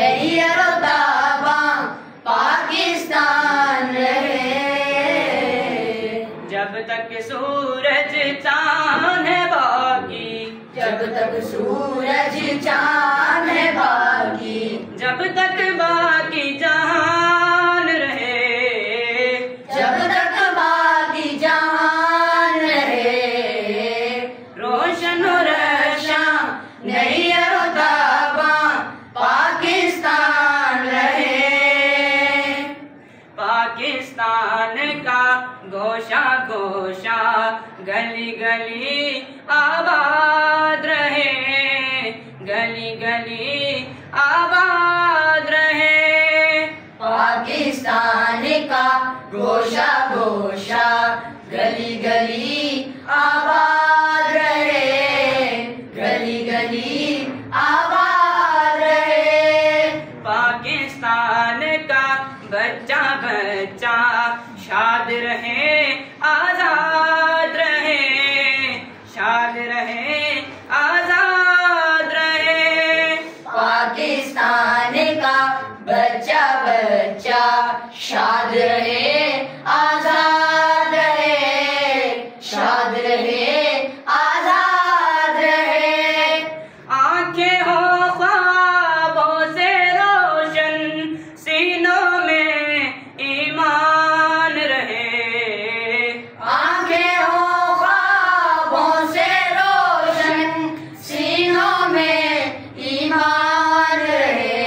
नहीं अरोताबा पाकिस्तान रहे। जब तक सूरज चांद है बाकी, जब तक सूरज चांद है बाकी, जब तक बाकी जहान रहे, जब तक बाकी जहान रहे। रोशन हो रशा नहीं अरोताबा पाकिस्तान रहे। पाकिस्तान का घोषा घोषा गली गली आबाद रहे, गली गली आबाद रहे। पाकिस्तान का घोषा घोषा गली गली आबाद रहे, गली गली आबाद रहे। पाकिस्तान का बच्चा बच्चा शाद रहे, आजाद रहे, शाद रहे, आजाद रहे। पाकिस्तान का बच्चा बच्चा शाद रहे, आजाद रहे, शाद रहे, आजाद रहे। आंखें हो ख्वाबों से रोशन, सीनों में ईमान रहे। आंखें हो ख्वाबों से रोशन, सीनों में ईमान रहे।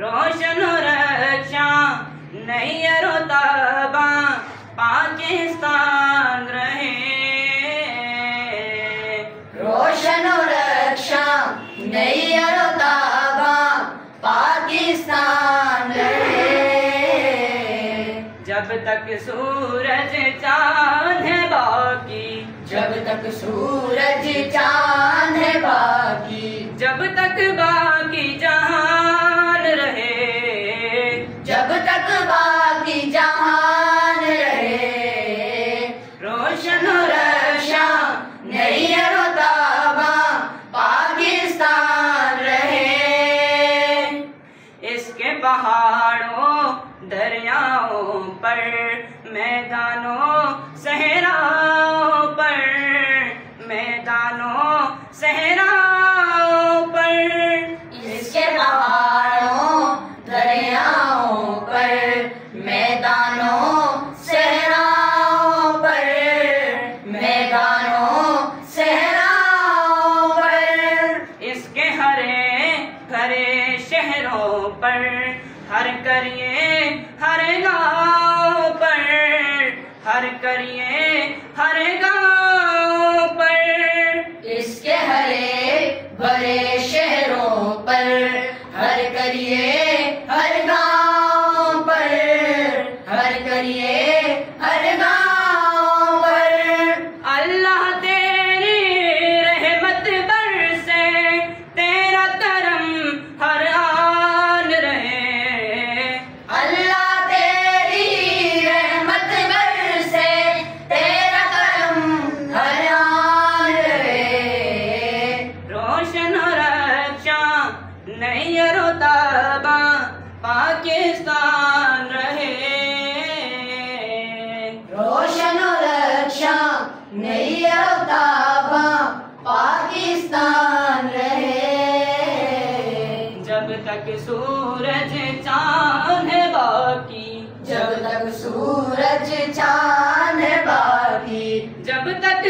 रोशन रक्षा नहीं अरोताबा पाकिस्तान रहे। रोशन रक्षा नहीं अरोताबा पाकिस्तान रहे। जब तक सूरज चांद है बाकी, जब तक सूरज चांद है बाकी, जब तक बाकी जहान रहे, जब तक बाकी जहान रहे। रोशन रक्षा नहीं अरोताबा पाकिस्तान रहे। इसके पहाड़ों दरियाओं पर, मैदानों सहराओं पर, मैदानों सहराओं पर। इसके पहाड़ों दरियाओं पर, मैदानों सहराओं पर, मैदानों सहराओं पर। इसके हरे भरे शहरों पर, हर करिए हर गाँव पर, हर करिए हर गाँव पर। इसके हरे भरे शहरों पर, हर करिए हर गाँव पर, हर करिए हर गाँव पर। अल्लाह तेरी रहमत बरसे, तेरा करम हर आन रहे। अल्लाह तेरी रहमत बरसे, तेरा करम हर आन रहे। रोशन रक्षा नहीं अरोताबा पाकिस्तान रहे। रोशन रक्षा नहीं अरोताबा पाकिस्तान रहे। जब तक सूरज चांद है बाकी, जब तक सूरज चांद है बाकी, जब तक